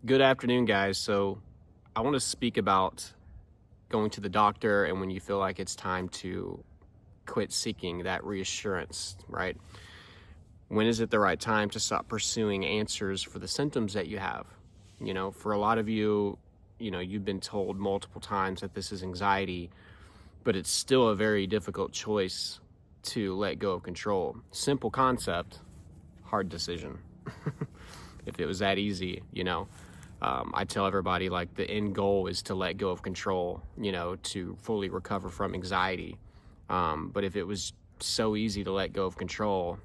Good afternoon, guys. So I want to speak about going to the doctor and when you feel like it's time to quit seeking that reassurance, right? When is it the right time to stop pursuing answers for the symptoms that you have? For a lot of you, you've been told multiple times that this is anxiety, but it's still a very difficult choice to let go of control. Simple concept, hard decision. If it was that easy, I tell everybody, like, the end goal is to let go of control, to fully recover from anxiety. But if it was so easy to let go of control,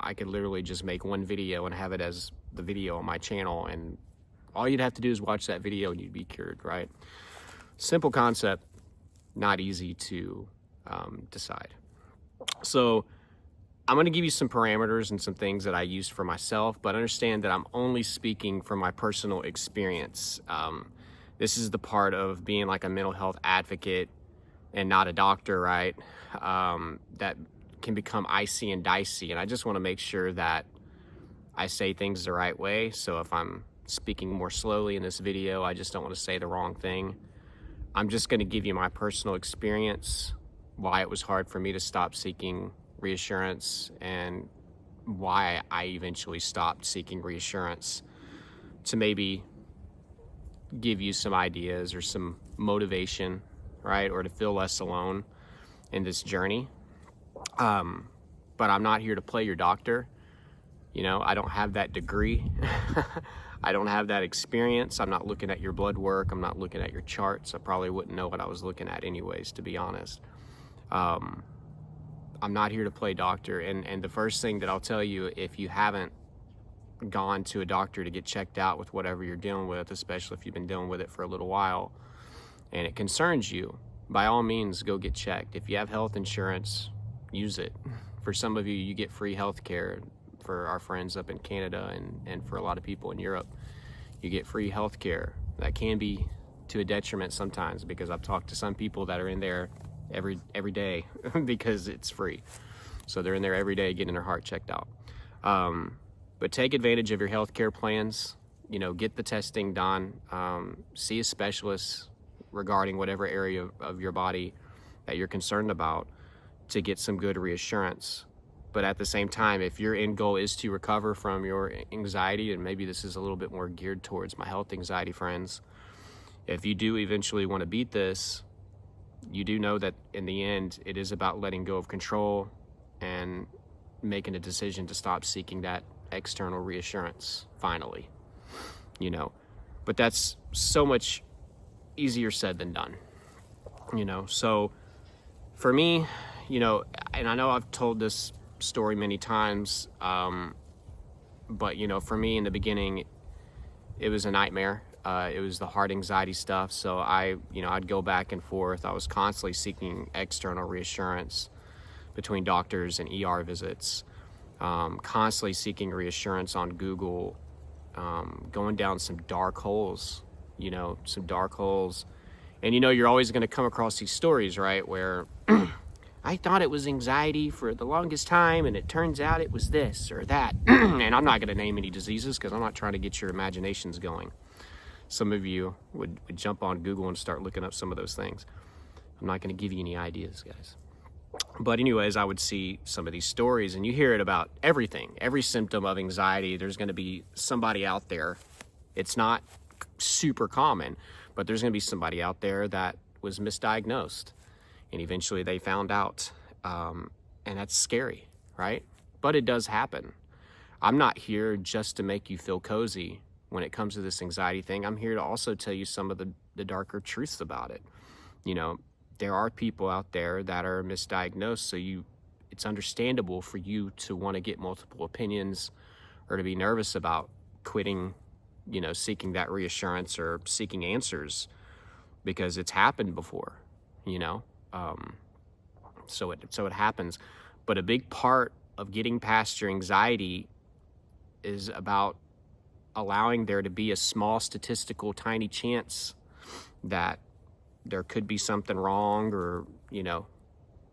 I could literally just make one video and have it as the video on my channel, and all you'd have to do is watch that video and you'd be cured, right? Simple concept, not easy to decide. So I'm going to give you some parameters and some things that I use for myself, but understand that I'm only speaking from my personal experience. This is the part of being like a mental health advocate and not a doctor, right? That can become icy and dicey. And I just want to make sure that I say things the right way. So if I'm speaking more slowly in this video, I just don't want to say the wrong thing. I'm just going to give you my personal experience, why it was hard for me to stop seeking reassurance, and why I eventually stopped seeking reassurance, to maybe give you some ideas or some motivation, right? Or to feel less alone in this journey. But I'm not here to play your doctor. I don't have that degree. I don't have that experience. I'm not looking at your blood work. I'm not looking at your charts. I probably wouldn't know what I was looking at anyways, to be honest. I'm not here to play doctor. And the first thing that I'll tell you, if you haven't gone to a doctor to get checked out with whatever you're dealing with, especially if you've been dealing with it for a little while and it concerns you, by all means, go get checked. If you have health insurance, use it. For some of you, you get free health care. For our friends up in Canada and for a lot of people in Europe, you get free health care. That can be to a detriment sometimes, because I've talked to some people that are in there every day because it's free. So they're in there every day getting their heart checked out. But take advantage of your healthcare plans. Get the testing done. See a specialist regarding whatever area of your body that you're concerned about to get some good reassurance. But at the same time, if your end goal is to recover from your anxiety, and maybe this is a little bit more geared towards my health anxiety friends, if you do eventually want to beat this, you do know that in the end, it is about letting go of control and making a decision to stop seeking that external reassurance, finally. But that's so much easier said than done. So for me, and I know I've told this story many times, but for me in the beginning, it was a nightmare. It was the heart anxiety stuff. So I'd go back and forth. I was constantly seeking external reassurance between doctors and ER visits, constantly seeking reassurance on Google, going down some dark holes, And you're always going to come across these stories, right, where I thought it was anxiety for the longest time, and it turns out it was this or that. And I'm not going to name any diseases because I'm not trying to get your imaginations going. Some of you would jump on Google and start looking up some of those things. I'm not going to give you any ideas, guys. But anyways, I would see some of these stories, and you hear it about everything. Every symptom of anxiety, there's going to be somebody out there. It's not super common, but there's going to be somebody out there that was misdiagnosed. And eventually they found out, and that's scary, right? But it does happen. I'm not here just to make you feel cozy when it comes to this anxiety thing. I'm here to also tell you some of the darker truths about it. There are people out there that are misdiagnosed, so it's understandable for you to want to get multiple opinions or to be nervous about quitting, seeking that reassurance or seeking answers, because it's happened before, So it happens. But a big part of getting past your anxiety is about allowing there to be a small statistical tiny chance that there could be something wrong, or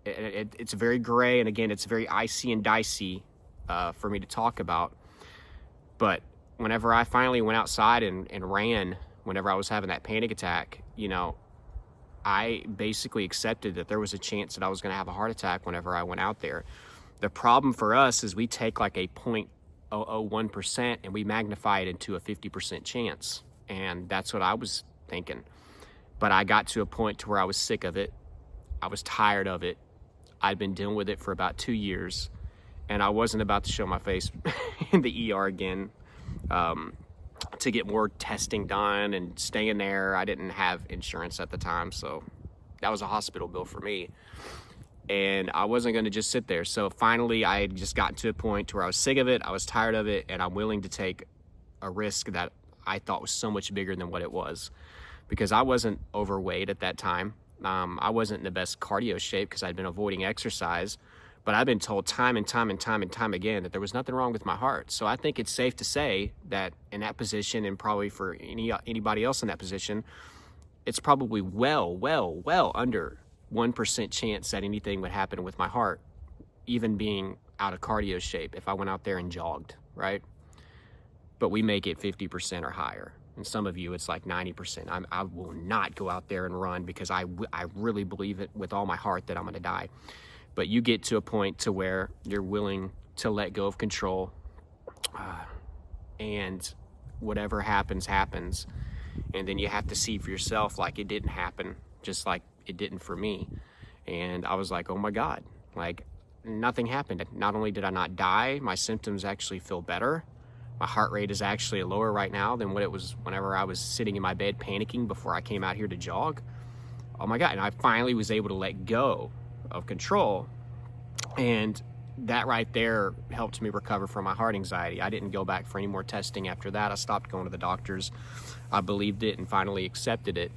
it's very gray, and again, it's very icy and dicey for me to talk about. But whenever I finally went outside and ran, whenever I was having that panic attack, I basically accepted that there was a chance that I was going to have a heart attack whenever I went out there. The problem for us is we take like a 0.001% and we magnify it into a 50% chance. And that's what I was thinking. But I got to a point to where I was sick of it. I was tired of it. I'd been dealing with it for about 2 years, and I wasn't about to show my face in the ER again to get more testing done and stay in there. I didn't have insurance at the time, so that was a hospital bill for me. And I wasn't going to just sit there. So finally, I had just gotten to a point where I was sick of it, I was tired of it, and I'm willing to take a risk that I thought was so much bigger than what it was. Because I wasn't overweight at that time. I wasn't in the best cardio shape because I'd been avoiding exercise. But I've been told time and time again that there was nothing wrong with my heart. So I think it's safe to say that in that position, and probably for anybody else in that position, it's probably well under 1% chance that anything would happen with my heart, even being out of cardio shape if I went out there and jogged, right? But we make it 50% or higher. And some of you, it's like 90%. I will not go out there and run because I really believe it with all my heart that I'm going to die. But you get to a point to where you're willing to let go of control, and whatever happens, happens. And then you have to see for yourself like it didn't happen, just like it didn't for me. And I was like, oh my God, like nothing happened. Not only did I not die, my symptoms actually feel better. My heart rate is actually lower right now than what it was whenever I was sitting in my bed panicking before I came out here to jog. Oh my God, and I finally was able to let go of control. And that right there helped me recover from my heart anxiety. I didn't go back for any more testing after that. I stopped going to the doctors. I believed it and finally accepted it.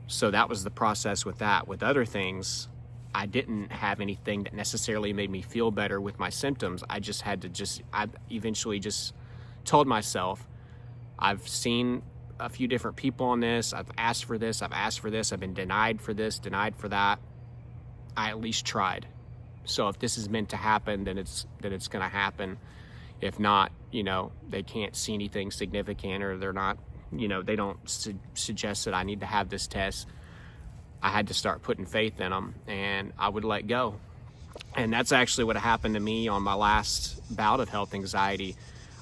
So that was the process with that. With other things, I didn't have anything that necessarily made me feel better with my symptoms. I eventually just told myself, I've seen a few different people on this. I've asked for this. I've been denied for this, denied for that. I at least tried. So if this is meant to happen, then it's going to happen. If not, they can't see anything significant, or they're not, they don't suggest that I need to have this test. I had to start putting faith in them, and I would let go. And that's actually what happened to me on my last bout of health anxiety.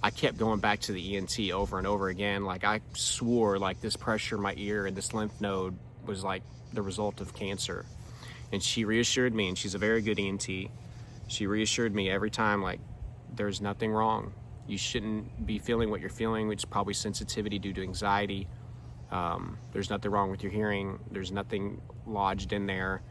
I kept going back to the ENT over and over again. Like I swore like this pressure in my ear and this lymph node was like the result of cancer. And she reassured me, and she's a very good ENT. She reassured me every time, like, there's nothing wrong. You shouldn't be feeling what you're feeling, which is probably sensitivity due to anxiety. There's nothing wrong with your hearing. There's nothing lodged in there.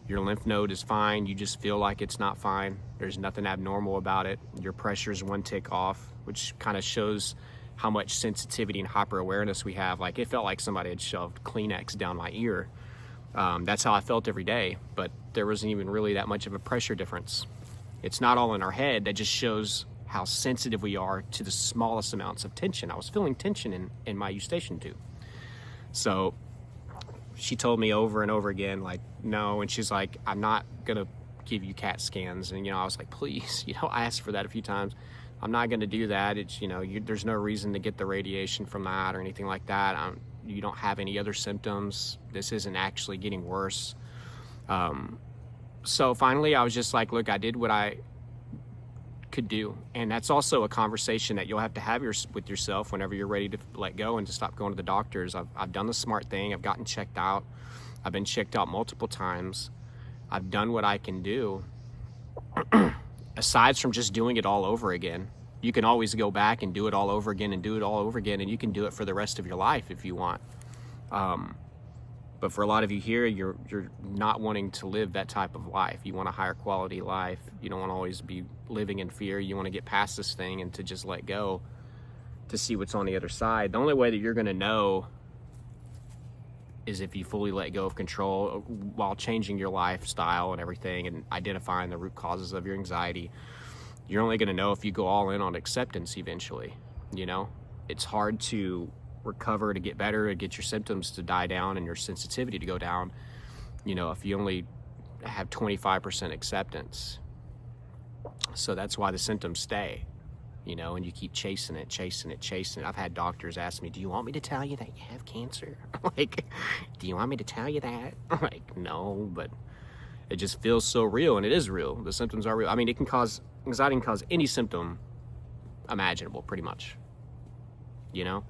Your lymph node is fine. You just feel like it's not fine. There's nothing abnormal about it. Your pressure is one tick off, which kind of shows how much sensitivity and hyper awareness we have. Like it felt like somebody had shoved Kleenex down my ear. That's how I felt every day, but there wasn't even really that much of a pressure difference. It's not all in our head. That just shows how sensitive we are to the smallest amounts of tension. I was feeling tension in my eustachian tube. So she told me over and over again, like, no. And she's like, I'm not going to give you CAT scans. And, I was like, please, I asked for that a few times. I'm not going to do that. It's, there's no reason to get the radiation from that or anything like that. You don't have any other symptoms. This isn't actually getting worse. So finally I was just like, look, I did what I could do. And that's also a conversation that you'll have to have with yourself whenever you're ready to let go and to stop going to the doctors. I've done the smart thing. I've gotten checked out. I've been checked out multiple times. I've done what I can do. Aside from just doing it all over again, you can always go back and do it all over again and do it all over again, and you can do it for the rest of your life if you want. But for a lot of you here, you're not wanting to live that type of life. You want a higher quality life. You don't want to always be living in fear. You want to get past this thing and to just let go, to see what's on the other side. The only way that you're going to know is if you fully let go of control while changing your lifestyle and everything and identifying the root causes of your anxiety. You're only going to know if you go all in on acceptance eventually. It's hard to recover, to get better, to get your symptoms to die down and your sensitivity to go down, if you only have 25% acceptance. So that's why the symptoms stay. you know, and you keep chasing it. I've had doctors ask me, do you want me to tell you that you have cancer? Like, do you want me to tell you that? I'm like, no, but it just feels so real, and it is real. The symptoms are real. I mean, anxiety can cause any symptom imaginable, pretty much, you know?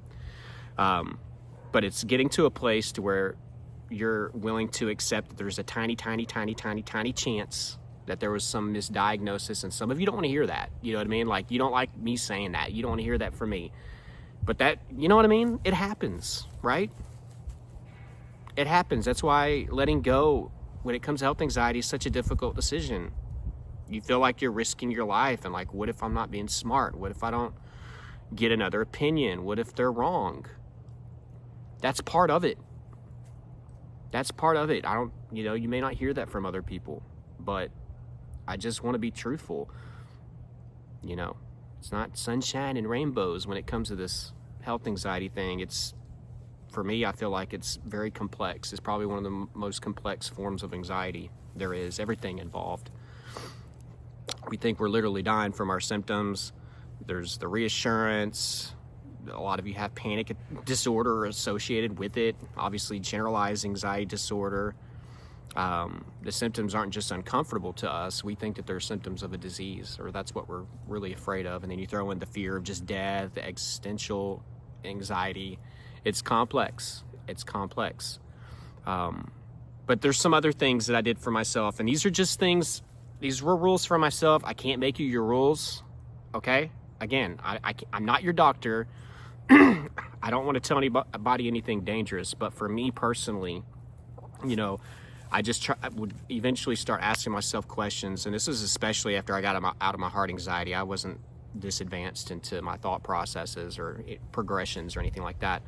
But it's getting to a place to where you're willing to accept that there's a tiny chance that there was some misdiagnosis, and some of you don't want to hear that. You know what I mean? Like, you don't like me saying that. You don't want to hear that from me. But that, you know what I mean? It happens, right? It happens. That's why letting go when it comes to health anxiety is such a difficult decision. You feel like you're risking your life, and like, what if I'm not being smart? What if I don't get another opinion? What if they're wrong? That's part of it. That's part of it. You know, you may not hear that from other people, but I just want to be truthful. You know, it's not sunshine and rainbows when it comes to this health anxiety thing. For me, I feel like it's very complex. It's probably one of the most complex forms of anxiety there is, everything involved. We think we're literally dying from our symptoms. There's the reassurance. A lot of you have panic disorder associated with it. Obviously, generalized anxiety disorder. The symptoms aren't just uncomfortable to us. We think that they're symptoms of a disease, or that's what we're really afraid of. And then you throw in the fear of just death, the existential anxiety. It's complex. But there's some other things that I did for myself, and these are just things. These were rules for myself. I can't make you your rules, okay? Again, I'm not your doctor. I don't want to tell anybody anything dangerous, but for me personally, you know, I would eventually start asking myself questions, and this is especially after I got out of my heart anxiety. I wasn't this advanced into my thought processes or progressions or anything like that.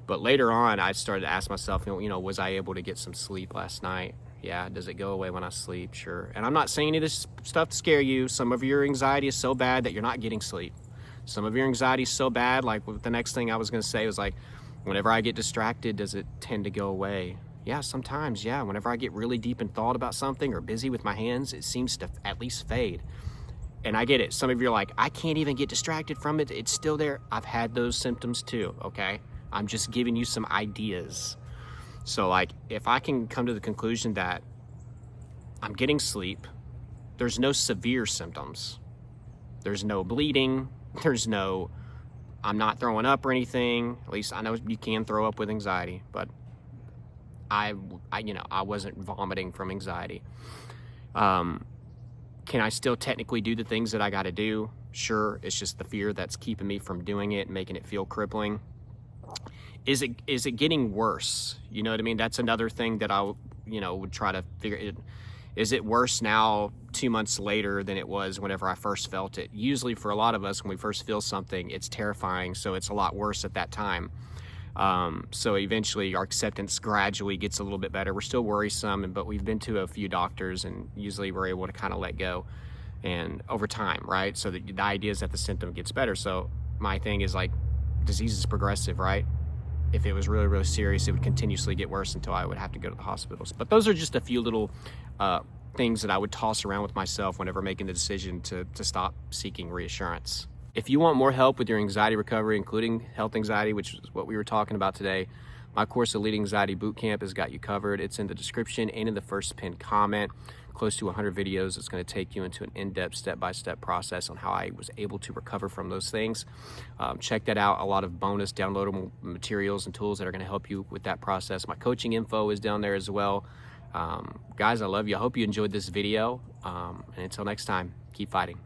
But later on, I started to ask myself, you know, was I able to get some sleep last night? Yeah. Does it go away when I sleep? Sure. And I'm not saying any of this stuff to scare you. Some of your anxiety is so bad that you're not getting sleep. Some of your anxiety is so bad, like the next thing I was going to say was like, whenever I get distracted, does it tend to go away? Yeah, sometimes, yeah. Whenever I get really deep in thought about something or busy with my hands, it seems to at least fade. And I get it. Some of you are like, I can't even get distracted from it. It's still there. I've had those symptoms too, okay? I'm just giving you some ideas. So like, if I can come to the conclusion that I'm getting sleep, there's no severe symptoms. There's no bleeding. I'm not throwing up or anything. At least I know you can throw up with anxiety, but I wasn't vomiting from anxiety. Can I still technically do the things that I got to do? Sure. It's just the fear that's keeping me from doing it and making it feel crippling. Is it getting worse? You know what I mean? That's another thing that I, would try to figure it. Is it worse now 2 months later than it was whenever I first felt it? Usually for a lot of us, when we first feel something, it's terrifying. So it's a lot worse at that time. So eventually our acceptance gradually gets a little bit better. We're still worrisome, but we've been to a few doctors, and usually we're able to kind of let go and over time, right? So the idea is that the symptom gets better. So my thing is like, disease is progressive, right? If it was really, really serious, it would continuously get worse until I would have to go to the hospitals. But those are just a few little things that I would toss around with myself whenever making the decision to stop seeking reassurance. If you want more help with your anxiety recovery, including health anxiety, which is what we were talking about today, my course, ELITE ANXIETY BOOTCAMP, has got you covered. It's in the description and in the first pinned comment. Close to 100 videos. It's going to take you into an in-depth step-by-step process on how I was able to recover from those things. Check that out. A lot of bonus downloadable materials and tools that are going to help you with that process. My coaching info is down there as well. Guys, I love you. I hope you enjoyed this video. And until next time, keep fighting.